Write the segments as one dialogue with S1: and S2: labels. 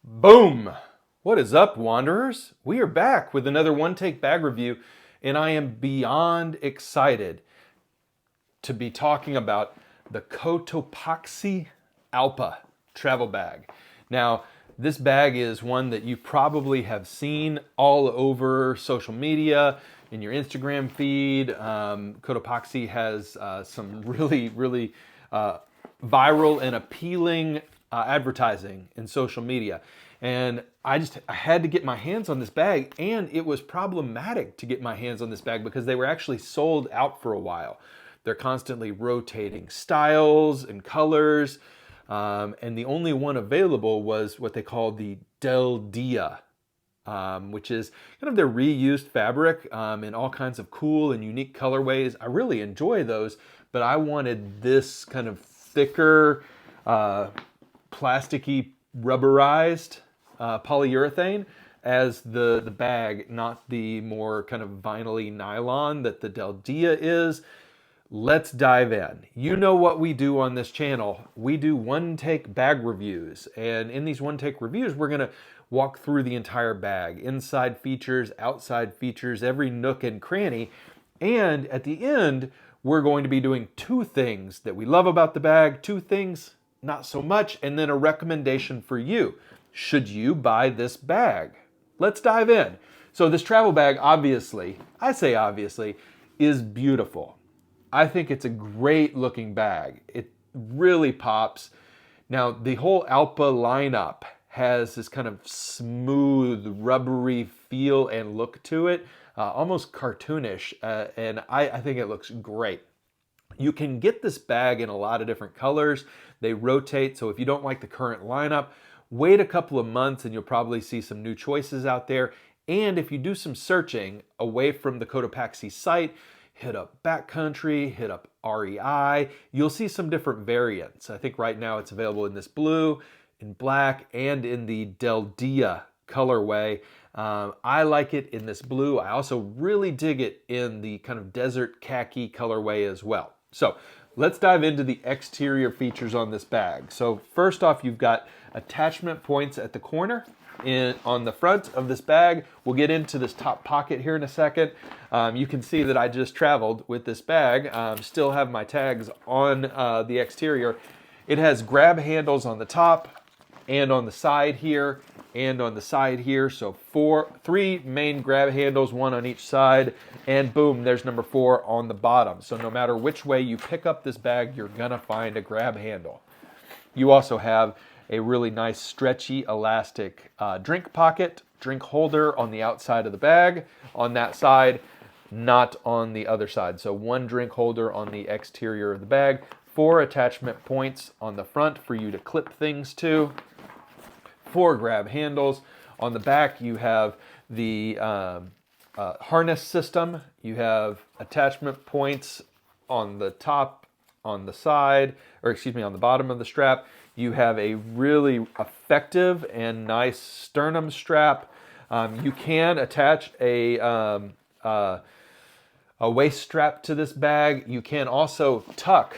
S1: Boom! What is up, Wanderers? We are back with another one-take bag review, and I am beyond excited to be talking about the Cotopaxi Allpa travel bag. Now, this bag is one that you probably have seen all over social media, in your Instagram feed. Cotopaxi has some really viral and appealing advertising in social media. And I had to get my hands on this bag, and it was problematic to get my hands on this bag because they were actually sold out for a while. They're constantly rotating styles and colors, and the only one available was what they call the Del Dia, which is kind of their reused fabric in all kinds of cool and unique colorways. I really enjoy those, but I wanted this kind of thicker, plasticky, rubberized polyurethane as the bag, not the more kind of vinyl-y nylon that the Del Dia is. Let's dive in. You know what we do on this channel. We do one-take bag reviews, and in these one-take reviews, we're gonna walk through the entire bag, inside features, outside features, every nook and cranny, and at the end, we're going to be doing two things that we love about the bag, two things not so much, and then a recommendation for you. Should you buy this bag? Let's dive in. So this travel bag, obviously, I say obviously, is beautiful. I think it's a great looking bag. It really pops. Now, the whole Allpa lineup has this kind of smooth, rubbery feel and look to it, almost cartoonish, and I think it looks great. You can get this bag in a lot of different colors. They rotate, so if you don't like the current lineup, wait a couple of months and you'll probably see some new choices out there. And if you do some searching away from the Cotopaxi site, hit up Backcountry, hit up REI, you'll see some different variants. I think right now it's available in this blue, in black, and in the Del Dia colorway. I like it in this blue. I also really dig it in the kind of desert khaki colorway as well. So let's dive into the exterior features on this bag. So first off, you've got attachment points at the corner on the front of this bag. We'll get into this top pocket here in a second. You can see that I just traveled with this bag. Still have my tags on the exterior. It has grab handles on the top and on the side here and on the side here. So three main grab handles, one on each side, and boom, there's number 4 on the bottom. So no matter which way you pick up this bag, you're gonna find a grab handle. You also have a really nice stretchy elastic drink pocket, drink holder on the outside of the bag. On that side, not on the other side. So one drink holder on the exterior of the bag, 4 attachment points on the front for you to clip things to, 4 grab handles. On the back, you have the harness system. You have attachment points on the top, on the side, or excuse me, on the bottom of the strap. You have a really effective and nice sternum strap. You can attach a waist strap to this bag. You can also tuck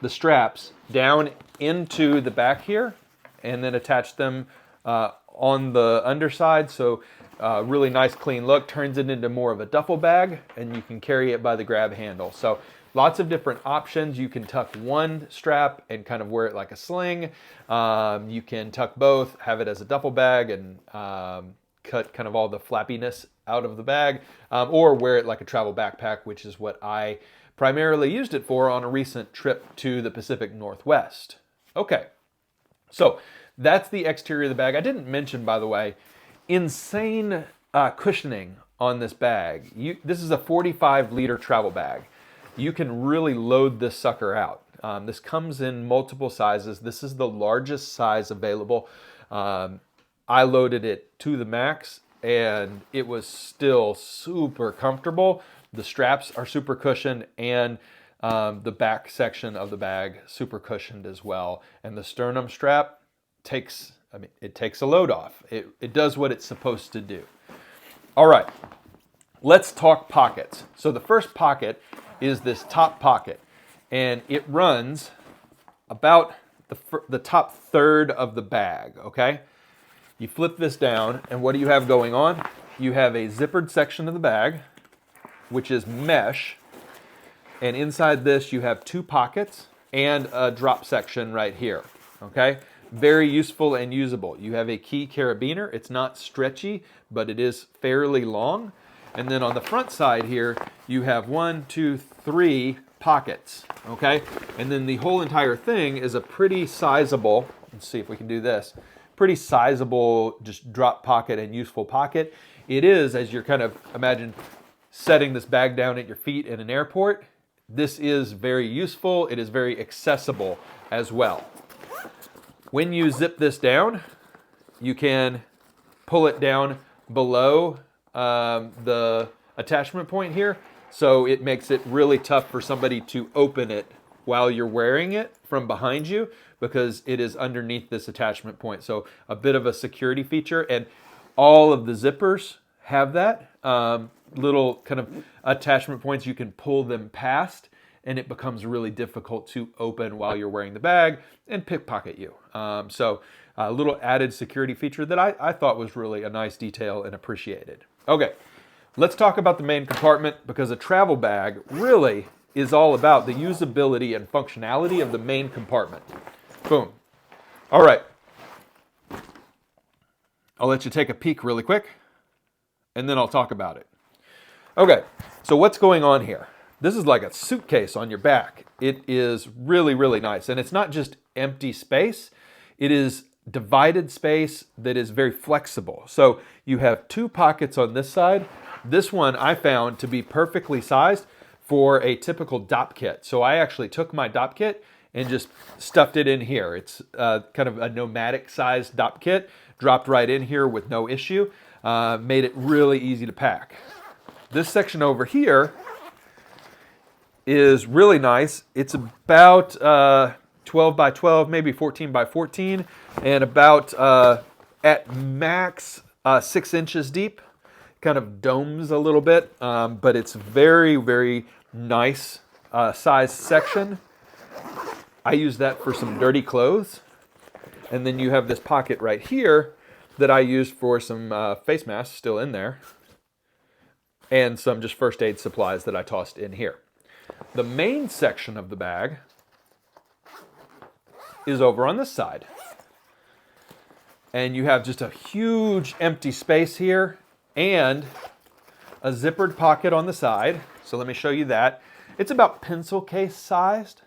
S1: the straps down into the back here and then attach them on the underside. So really nice clean look, turns it into more of a duffel bag, and you can carry it by the grab handle. So lots of different options. You can tuck one strap and kind of wear it like a sling. You can tuck both, have it as a duffel bag, and cut kind of all the flappiness out of the bag, or wear it like a travel backpack, which is what I primarily used it for on a recent trip to the Pacific Northwest. Okay, so that's the exterior of the bag. I didn't mention, by the way, insane cushioning on this bag. This is a 45-liter travel bag. You can really load this sucker out. This comes in multiple sizes. This is the largest size available. I loaded it to the max, and it was still super comfortable. The straps are super cushioned, and the back section of the bag super cushioned as well. And the sternum strap takes a load off. It does what it's supposed to do. All right, let's talk pockets. So the first pocket is this top pocket, and it runs about the top third of the bag, okay? You flip this down, and what do you have going on? You have a zippered section of the bag, which is mesh, and inside this you have 2 pockets and a drop section right here, okay? Very useful and usable. You have a key carabiner. It's not stretchy, but it is fairly long. And then on the front side here, you have 1, 2, 3 pockets, okay? And then the whole entire thing is a pretty sizable, let's see if we can do this, pretty sizable just drop pocket and useful pocket. It is, as you're kind of imagine setting this bag down at your feet in an airport, this is very useful. It is very accessible as well. When you zip this down, you can pull it down below the attachment point here, so it makes it really tough for somebody to open it while you're wearing it from behind you, because it is underneath this attachment point. So a bit of a security feature, and all of the zippers have that little kind of attachment points. You can pull them past, and it becomes really difficult to open while you're wearing the bag and pickpocket you. So a little added security feature that I thought was really a nice detail and appreciated. Okay, let's talk about the main compartment, because a travel bag really is all about the usability and functionality of the main compartment. Boom. All right. I'll let you take a peek really quick, and then I'll talk about it. Okay, so what's going on here? This is like a suitcase on your back. It is really, really nice. And it's not just empty space. It is divided space that is very flexible. So you have 2 pockets on this side. This one I found to be perfectly sized for a typical DOP kit. So I actually took my DOP kit and just stuffed it in here. It's kind of a nomadic sized DOP kit, dropped right in here with no issue. Made it really easy to pack. This section over here is really nice. It's about 12 by 12, maybe 14 by 14, and about at max 6 inches deep. Kind of domes a little bit, but it's very, very nice size section. I use that for some dirty clothes. And then you have this pocket right here that I used for some face masks still in there, and some just first aid supplies that I tossed in here. The main section of the bag is over on this side. And you have just a huge empty space here and a zippered pocket on the side. So let me show you that. It's about pencil case sized.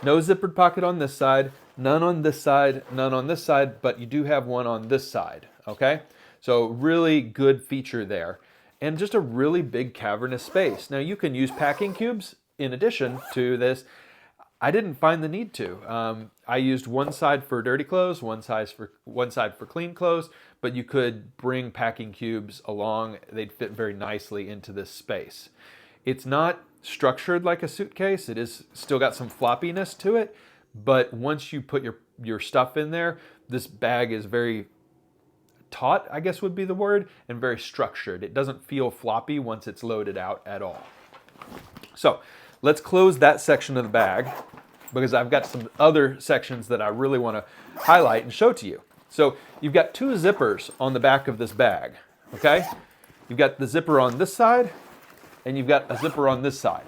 S1: No zippered pocket on this side, none on this side, none on this side, but you do have one on this side, okay? So really good feature there. And just a really big cavernous space. Now you can use packing cubes in addition to this. I didn't find the need to. I used one side for dirty clothes, one side for clean clothes, but you could bring packing cubes along. They'd fit very nicely into this space. It's not structured like a suitcase. It is still got some floppiness to it, but once you put your stuff in there, this bag is very taut, I guess would be the word, and very structured. It doesn't feel floppy once it's loaded out at all. So let's close that section of the bag, because I've got some other sections that I really want to highlight and show to you. So you've got 2 zippers on the back of this bag, okay? You've got the zipper on this side, and you've got a zipper on this side.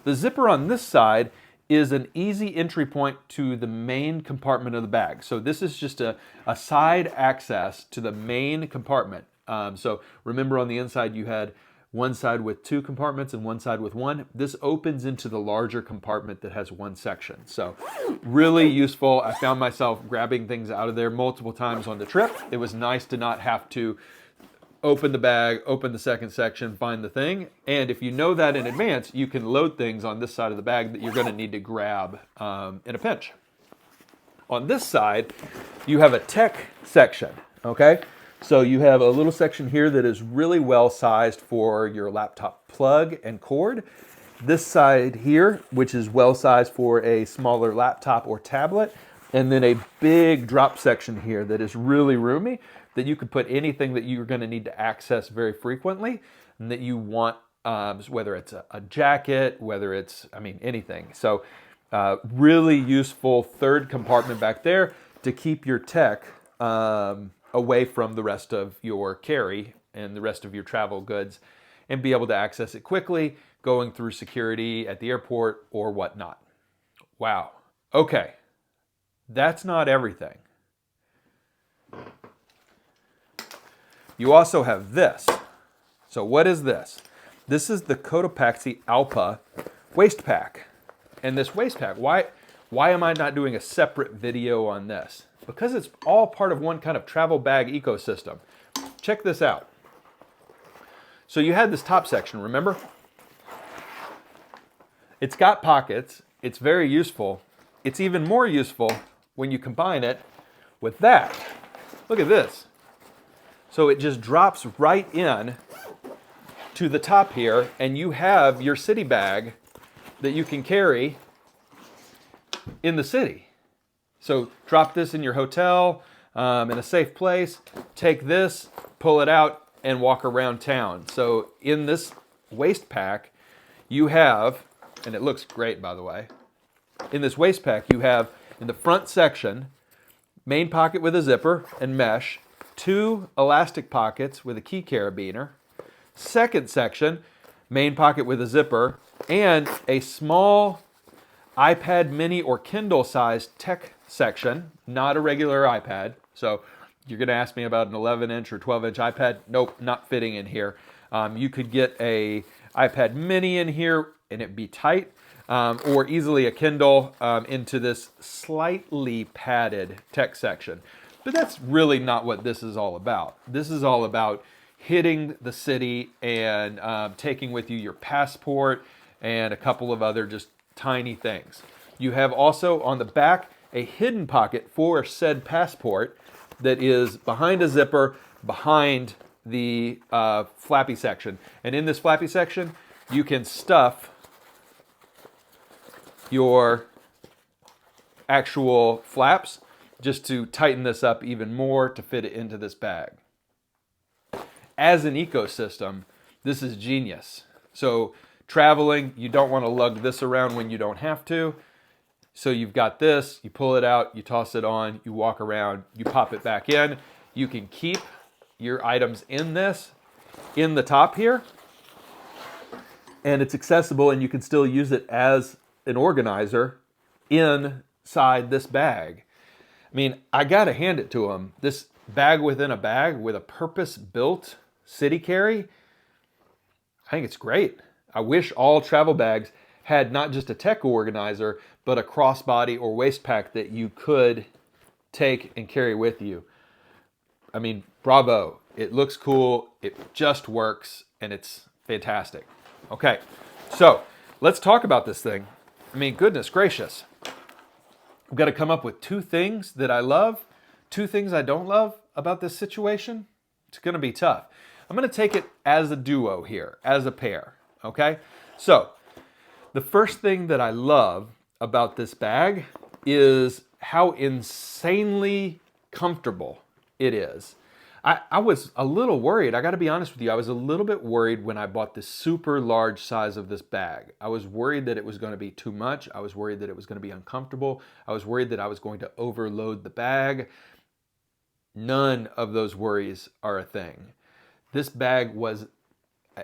S1: The zipper on this side is an easy entry point to the main compartment of the bag. So this is just a side access to the main compartment. So remember, on the inside you had one side with 2 compartments and one side with 1. This opens into the larger compartment that has 1 section. So really useful. I found myself grabbing things out of there multiple times on the trip. It was nice to not have to open the bag, open the second section, find the thing. And if you know that in advance, you can load things on this side of the bag that you're going to need to grab in a pinch. On this side, you have a tech section, okay? So you have a little section here that is really well sized for your laptop plug and cord. This side here, which is well sized for a smaller laptop or tablet. And then a big drop section here that is really roomy, that you could put anything that you're going to need to access very frequently and that you want, whether it's a jacket, whether it's, anything. So Really useful third compartment back there to keep your tech away from the rest of your carry and the rest of your travel goods and be able to access it quickly going through security at the airport or whatnot. Wow. Okay. That's not everything. You also have this. So what is this? This is the Cotopaxi Allpa waist pack. And this waist pack, why am I not doing a separate video on this? Because it's all part of one kind of travel bag ecosystem. Check this out. So you had this top section, remember? It's got pockets. It's very useful. It's even more useful when you combine it with that. Look at this. So it just drops right in to the top here, and you have your city bag that you can carry in the city. So drop this in your hotel, in a safe place, take this, pull it out, and walk around town. So in this waist pack, you have, and it looks great by the way, in this waist pack you have, in the front section, main pocket with a zipper and mesh, 2 elastic pockets with a key carabiner, second section, main pocket with a zipper, and a small iPad mini or Kindle sized tech section, not a regular iPad. So you're going to ask me about an 11-inch or 12-inch iPad. Nope, not fitting in here. You could get a iPad mini in here and it'd be tight, or easily a Kindle into this slightly padded tech section. But that's really not what this is all about. This is all about hitting the city and taking with you your passport and a couple of other just tiny things. You have also on the back a hidden pocket for said passport that is behind a zipper, behind the flappy section. And in this flappy section, you can stuff your actual flaps just to tighten this up even more to fit it into this bag. As an ecosystem, this is genius. So traveling, you don't want to lug this around when you don't have to. So you've got this, you pull it out, you toss it on, you walk around, you pop it back in. You can keep your items in this, in the top here, and it's accessible and you can still use it as an organizer inside this bag. I mean, I gotta hand it to them. This bag within a bag with a purpose-built city carry, I think it's great. I wish all travel bags had not just a tech organizer, but a crossbody or waist pack that you could take and carry with you. I mean, bravo. It looks cool, it just works, and it's fantastic. Okay, so let's talk about this thing. I mean, goodness gracious. I've got to come up with 2 things that I love, 2 things I don't love about this situation. It's going to be tough. I'm going to take it as a duo here, as a pair, okay? So, the first thing that I love about this bag is how insanely comfortable it is. I was a little worried, I gotta be honest with you, I was a little bit worried when I bought this super large size of this bag. I was worried that it was gonna be too much. I was worried that it was gonna be uncomfortable. I was worried that I was going to overload the bag. None of those worries are a thing. This bag was,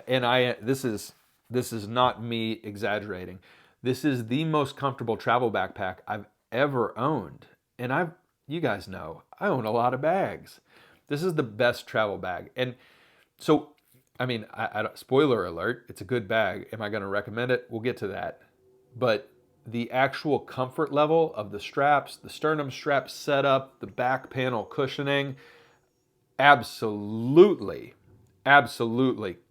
S1: and this is not me exaggerating. This is the most comfortable travel backpack I've ever owned. And you guys know, I own a lot of bags. This is the best travel bag. And so, I mean, spoiler alert, it's a good bag. Am I gonna recommend it? We'll get to that. But the actual comfort level of the straps, the sternum strap setup, the back panel cushioning, absolutely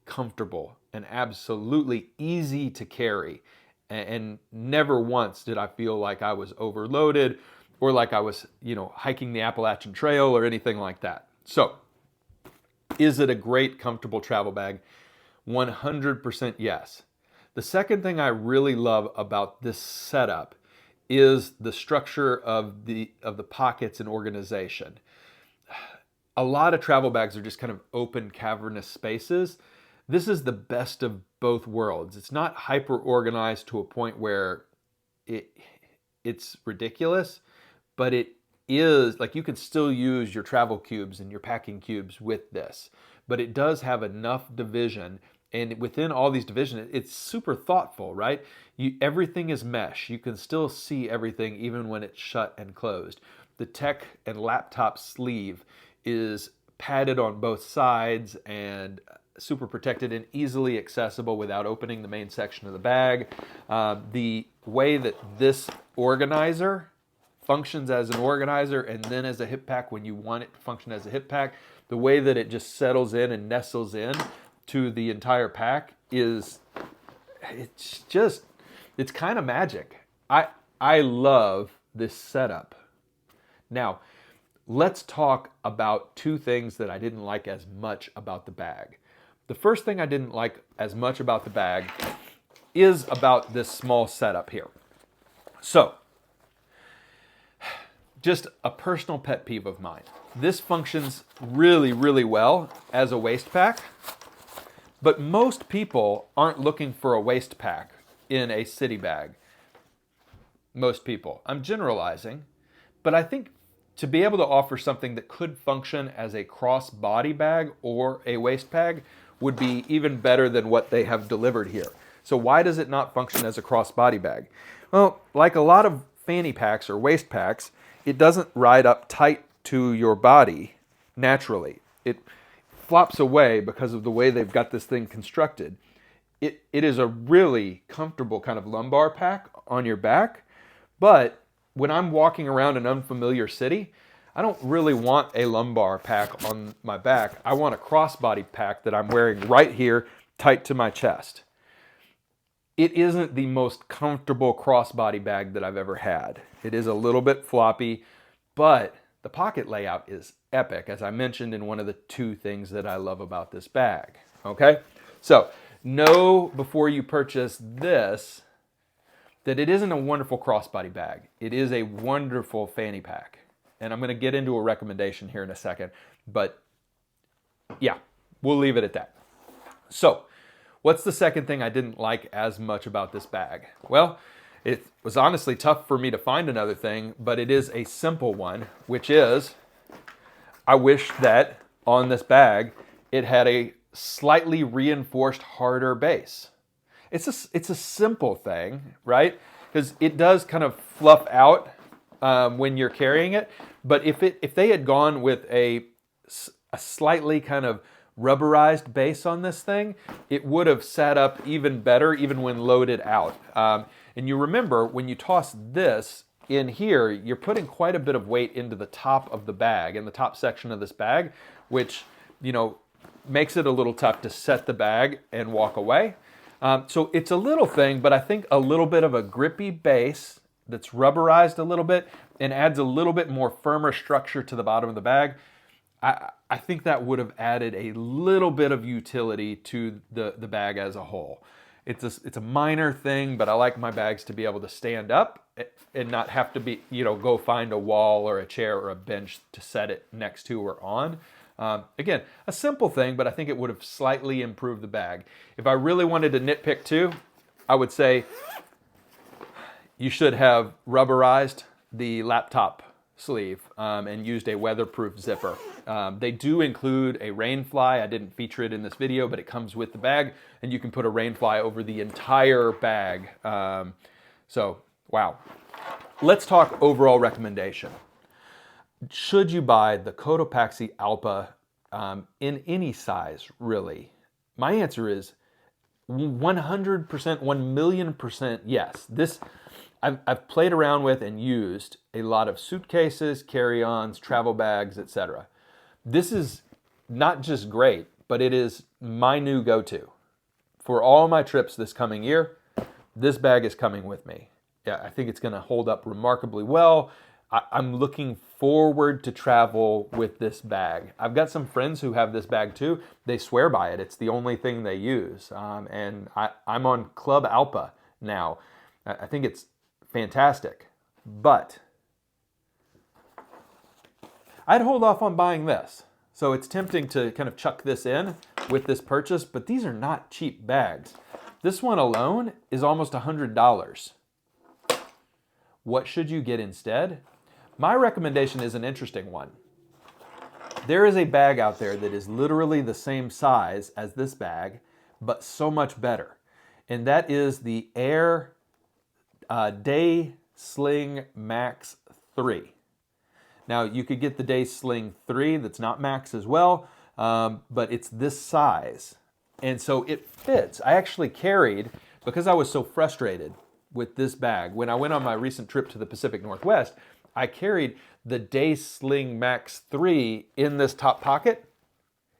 S1: comfortable and absolutely easy to carry. And never once did I feel like I was overloaded or like I was, hiking the Appalachian Trail or anything like that. So, is it a great, comfortable travel bag? 100% yes. The second thing I really love about this setup is the structure of the pockets and organization. A lot of travel bags are just kind of open, cavernous spaces. This is the best of both worlds. It's not hyper organized to a point where it's ridiculous, but it is, like, you can still use your travel cubes and your packing cubes with this, but it does have enough division. And within all these divisions, it's super thoughtful, right? Everything is mesh. You can still see everything even when it's shut and closed. The tech and laptop sleeve is padded on both sides and super protected and easily accessible without opening the main section of the bag. The way that this organizer functions as an organizer and then as a hip pack when you want it to function as a hip pack, the way that it just settles in and nestles in to the entire pack it's kind of magic. I love this setup. Now, let's talk about two things that I didn't like as much about the bag. The first thing I didn't like as much about the bag is about this small setup here. So, just a personal pet peeve of mine. This functions really, really well as a waist pack, but most people aren't looking for a waist pack in a city bag. Most people. I'm generalizing, but I think to be able to offer something that could function as a cross-body bag or a waist bag would be even better than what they have delivered here. So why does it not function as a cross-body bag? Well, like a lot of fanny packs or waist packs, it doesn't ride up tight to your body naturally. It flops away because of the way they've got this thing constructed. It is a really comfortable kind of lumbar pack on your back, but when I'm walking around an unfamiliar city, I don't really want a lumbar pack on my back. I want a crossbody pack that I'm wearing right here, tight to my chest. It isn't the most comfortable crossbody bag that I've ever had. It is a little bit floppy, but the pocket layout is epic, as I mentioned in one of the two things that I love about this bag. Okay? So, know before you purchase this that it isn't a wonderful crossbody bag. It is a wonderful fanny pack. And I'm going to get into a recommendation here in a second, but yeah, we'll leave it at that. So, what's the second thing I didn't like as much about this bag? Well, it was honestly tough for me to find another thing, but it is a simple one, which is I wish that on this bag it had a slightly reinforced, harder base. It's a simple thing, right? Because it does kind of fluff out when you're carrying it. But if they had gone with a slightly kind of rubberized base on this thing, it would have sat up even better, even when loaded out. And you remember when you toss this in here, you're putting quite a bit of weight into the top of the bag, in the top section of this bag, which, you know, makes it a little tough to set the bag and walk away. So it's a little thing, but I think a little bit of a grippy base that's rubberized a little bit and adds a little bit more firmer structure to the bottom of the bag. I think that would have added a little bit of utility to the bag as a whole. It's a minor thing, but I like my bags to be able to stand up and not have to be, you know, go find a wall or a chair or a bench to set it next to or on. Again, a simple thing, but I think it would have slightly improved the bag. If I really wanted to nitpick too, I would say you should have rubberized the laptop sleeve and used a weatherproof zipper. They do include a rain fly. I didn't feature it in this video, but it comes with the bag, and you can put a rain fly over the entire bag. So, wow. Let's talk overall recommendation. Should you buy the Cotopaxi Allpa in any size, really? My answer is 100%, 1,000,000% yes. This I've played around with and used a lot of suitcases, carry-ons, travel bags, etc. This is not just great, but it is my new go-to. For all my trips this coming year, this bag is coming with me. Yeah, I think it's going to hold up remarkably well. I'm looking forward to travel with this bag. I've got some friends who have this bag too. They swear by it. It's the only thing they use. And I'm on Club Allpa now. I think it's fantastic. But I'd hold off on buying this. So it's tempting to kind of chuck this in with this purchase, but these are not cheap bags. This one alone is almost $100. What should you get instead? My recommendation is an interesting one. There is a bag out there that is literally the same size as this bag, but so much better. And that is the Air Day Sling Max 3. Now, you could get the Day Sling 3 that's not Max as well, but it's this size. And so it fits. I actually carried, because I was so frustrated with this bag, when I went on my recent trip to the Pacific Northwest, I carried the Day Sling Max 3 in this top pocket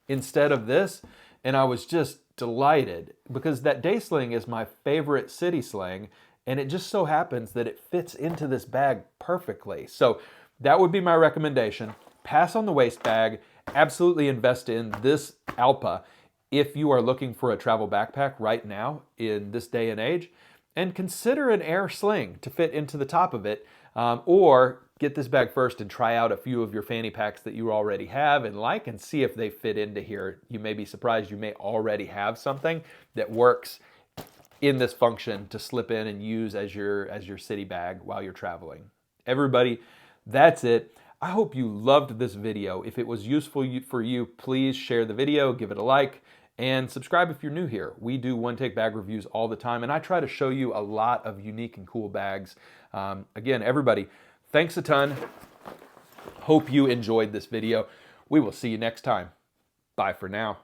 S1: instead of this, and I was just delighted because that Day Sling is my favorite city sling, and it just so happens that it fits into this bag perfectly. So that would be my recommendation. Pass on the waist bag, absolutely invest in this Allpa if you are looking for a travel backpack right now in this day and age, and consider an Air Sling to fit into the top of it, or get this bag first and try out a few of your fanny packs that you already have and like, and see if they fit into here. You may be surprised, you may already have something that works in this function to slip in and use as your city bag while you're traveling. Everybody, that's it. I hope you loved this video. If it was useful for you, please share the video, give it a like, and subscribe if you're new here. We do one-take bag reviews all the time, and I try to show you a lot of unique and cool bags. Again, everybody, thanks a ton. Hope you enjoyed this video. We will see you next time. Bye for now.